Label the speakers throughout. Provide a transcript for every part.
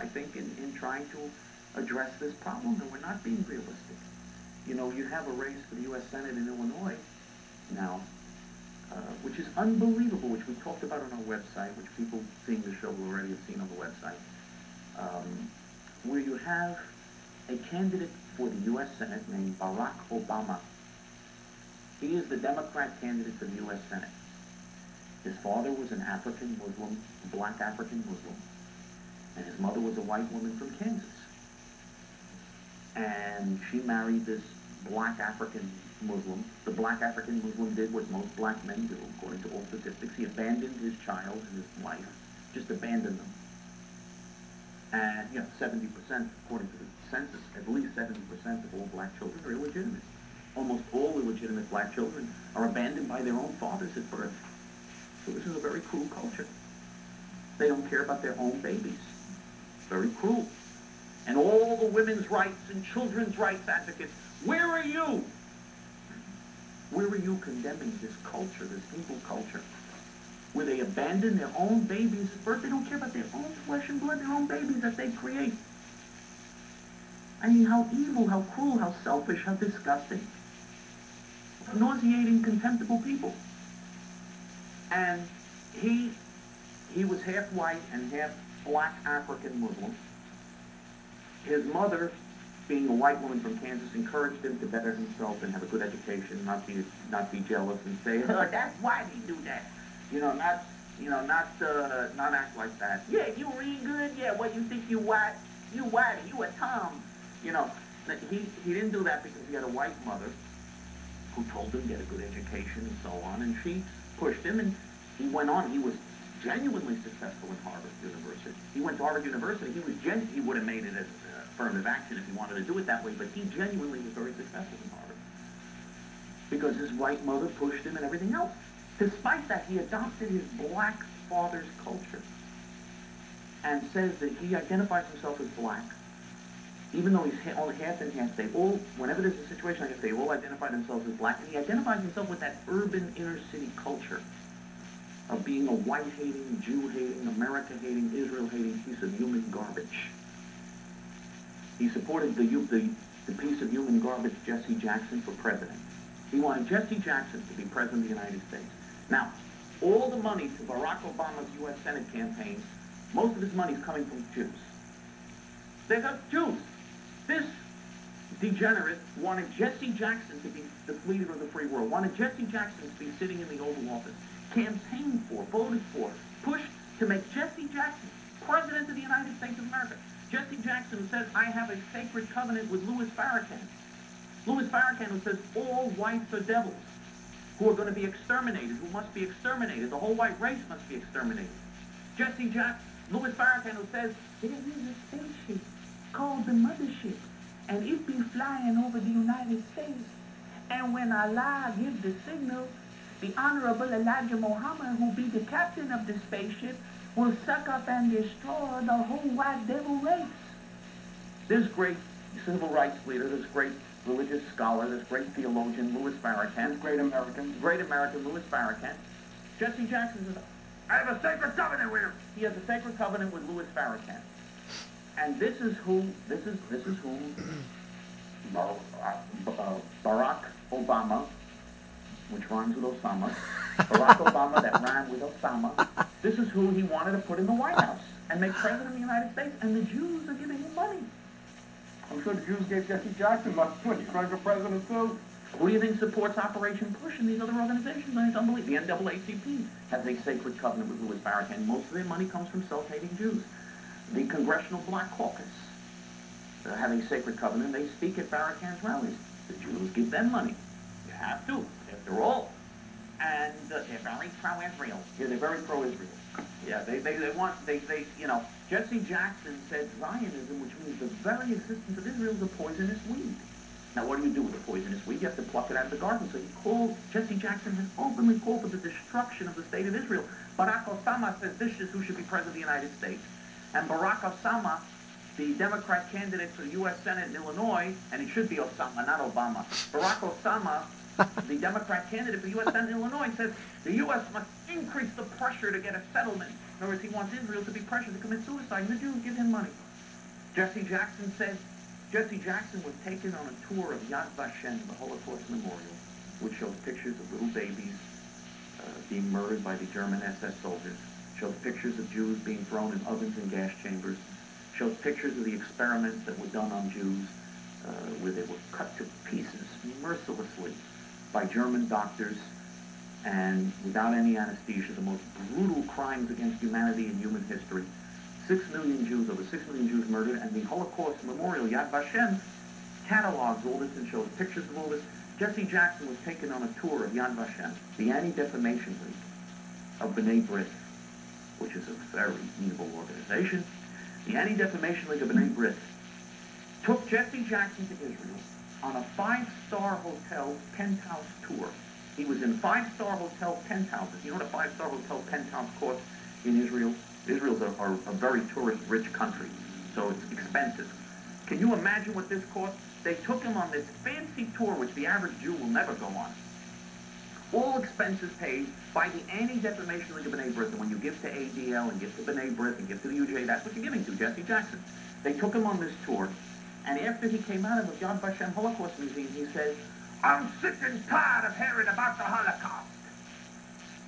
Speaker 1: think, in trying to address this problem, and we're not being realistic. You know, you have a race for the U.S. Senate in Illinois now, which is unbelievable, which we talked about on our website, which people seeing the show will already have seen on the website, where you have a candidate for the U.S. Senate named Barack Obama. He is the Democrat candidate for the U.S. Senate. His father was an African Muslim, a black African Muslim, and his mother was a white woman from Kansas. And she married this black African Muslim. The black African Muslim did what most black men do, according to all statistics. He abandoned his child and his wife, just abandoned them. And, 70%, according to the census, at least 70% of all black children are illegitimate. Almost all illegitimate black children are abandoned by their own fathers at birth. So this is a very cruel culture. They don't care about their own babies. Very cruel. And all the women's rights and children's rights advocates, where are you? Where are you condemning this culture, this evil culture, where they abandon their own babies at birth? They don't care about their own flesh and blood, their own babies that they create. I mean, how evil, how cruel, how selfish, how disgusting. Nauseating, contemptible people. And he was half white and half black African Muslim. His mother, being a white woman from Kansas, encouraged him to better himself and have a good education, not be jealous and say, oh, that's why he do that. Not act like that. Yeah, you read good. Yeah, what you think you white? You white? You a Tom? He didn't do that because he had a white mother who told him to get a good education and so on, and she pushed him, and he went on. He was genuinely successful in Harvard University. He went to Harvard University. He would have made it as affirmative action if he wanted to do it that way, but he genuinely was very successful in Harvard because his white mother pushed him and everything else. Despite that, he adopted his black father's culture and says that he identifies himself as black, even though he's only half and half. They all, whenever there's a situation like this, they all identify themselves as black, and he identifies himself with that urban inner-city culture of being a white-hating, Jew-hating, America-hating, Israel-hating piece of human garbage. He supported the piece of human garbage, Jesse Jackson, for president. He wanted Jesse Jackson to be president of the United States. Now, all the money to Barack Obama's U.S. Senate campaign, most of his money is coming from Jews. They got Jews. This degenerate wanted Jesse Jackson to be the leader of the free world, wanted Jesse Jackson to be sitting in the Oval Office, campaigned for, voted for, pushed to make Jesse Jackson president of the United States of America. Jesse Jackson says, I have a sacred covenant with Louis Farrakhan. Louis Farrakhan, who says all whites are devils, who are going to be exterminated, who must be exterminated. The whole white race must be exterminated. Louis Farrakhan, who says, there is a spaceship called the Mothership, and it be flying over the United States. And when Allah gives the signal, the Honorable Elijah Muhammad, who be the captain of the spaceship, will suck up and destroy the whole white devil race. This great civil rights leader, this great religious scholar, this great theologian, Louis Farrakhan, great American Louis Farrakhan, Jesse Jackson says, I have a sacred covenant with him. He has a sacred covenant with Louis Farrakhan. And this is who Barack Obama, which rhymes with Osama, Barack Obama, that rhymed with Osama, this is who he wanted to put in the White House and make president of the United States, and the Jews are giving him money.
Speaker 2: I'm sure the Jews gave Jesse Jackson money when he ran for president too.
Speaker 1: Who do you think supports Operation Push and these other organizations? I mean, it's unbelievable. The NAACP has a sacred covenant with Louis Farrakhan. Most of their money comes from self-hating Jews. The Congressional Black Caucus have a sacred covenant. They speak at Farrakhan's rallies. The Jews give them money. You have to, after all. And they're very pro-Israel. Yeah, they're very pro-Israel. Yeah, Jesse Jackson said Zionism, which means the very existence of Israel, is a poisonous weed. Now, what do you do with the poisonous weed? You have to pluck it out of the garden. So Jesse Jackson has openly called for the destruction of the state of Israel. Barack Obama says this is who should be president of the United States. And Barack Obama, the Democrat candidate for the U.S. Senate in Illinois, and it should be Osama, not Obama. Barack Obama, the Democrat candidate for the U.S. Senate in Illinois, says the U.S. must increase the pressure to get a settlement. In other words, he wants Israel to be pressured to commit suicide, and the Jews give him money. Jesse Jackson said, Jesse Jackson was taken on a tour of Yad Vashem, the Holocaust Memorial, which shows pictures of little babies being murdered by the German SS soldiers, shows pictures of Jews being thrown in ovens and gas chambers, shows pictures of the experiments that were done on Jews, where they were cut to pieces mercilessly by German doctors and without any anesthesia, the most brutal crimes against humanity in human history. 6 million Jews, over 6 million Jews murdered, and the Holocaust Memorial, Yad Vashem, catalogs all this and shows pictures of all this. Jesse Jackson was taken on a tour of Yad Vashem, the Anti-Defamation League of B'nai B'rith, which is a very evil organization. The Anti-Defamation League of B'nai B'rith took Jesse Jackson to Israel on a 5-star hotel penthouse tour. He was in 5-star hotel penthouses. You know what a 5-star hotel penthouse costs in Israel? Israel's a very tourist-rich country, so it's expensive. Can you imagine what this cost? They took him on this fancy tour, which the average Jew will never go on. All expenses paid by the Anti-Defamation League of B'nai B'rith. And when you give to ADL and give to B'nai B'rith and give to the UJ, that's what you're giving to, Jesse Jackson. They took him on this tour, and after he came out of the Yad Vashem Holocaust Museum, he said, "I'm sick and tired of hearing about the Holocaust."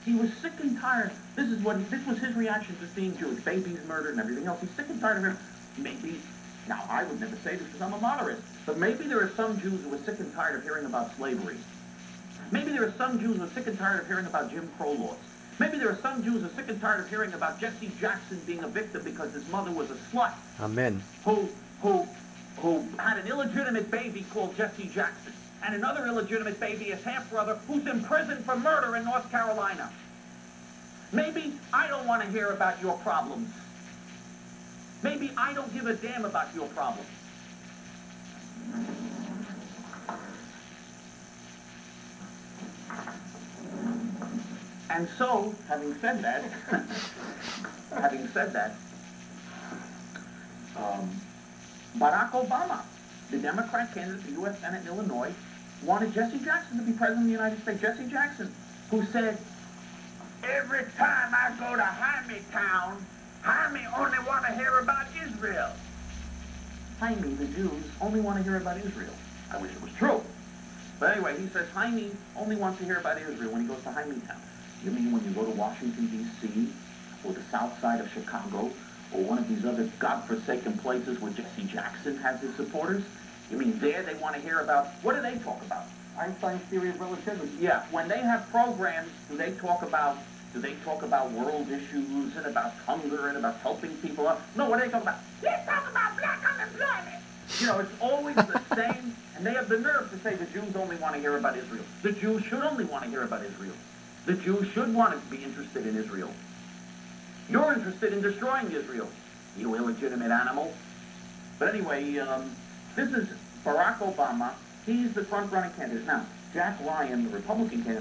Speaker 1: He was sick and tired. This was his reaction to seeing Jewish babies murdered and everything else. He's sick and tired of hearing. Maybe, now I would never say this because I'm a moderate, but maybe there are some Jews who are sick and tired of hearing about slavery. Maybe there are some Jews who are sick and tired of hearing about Jim Crow laws. Maybe there are some Jews who are sick and tired of hearing about Jesse Jackson being a victim because his mother was a slut.
Speaker 3: Amen.
Speaker 1: Who had an illegitimate baby called Jesse Jackson, and another illegitimate baby, his half-brother, who's in prison for murder in North Carolina. Maybe I don't want to hear about your problems. Maybe I don't give a damn about your problems. And so, having said that, Barack Obama, the Democrat candidate for U.S. Senate in Illinois, wanted Jesse Jackson to be president of the United States. Jesse Jackson, who said, "Every time I go to Jaime Town, Jaime only want to hear about Israel." Jaime, the Jews, only want to hear about Israel. I wish it was true. But anyway, he says Jaime only wants to hear about Israel when he goes to Jaime Town. You mean when you go to Washington, D.C., or the south side of Chicago, or one of these other godforsaken places where Jesse Jackson has his supporters? You mean there they want to hear about, what do they talk about?
Speaker 2: Einstein's theory of relativity.
Speaker 1: Yeah, when they have programs, do they talk about world issues and about hunger and about helping people out? No, what do they talk about? They talk about black unemployment. You know, it's always the same, and they have the nerve to say the Jews only want to hear about Israel. The Jews should only want to hear about Israel. The Jews should want to be interested in Israel. You're interested in destroying Israel, you illegitimate animal. But anyway, this is Barack Obama. He's the front-running candidate. Now, Jack Ryan, the Republican candidate,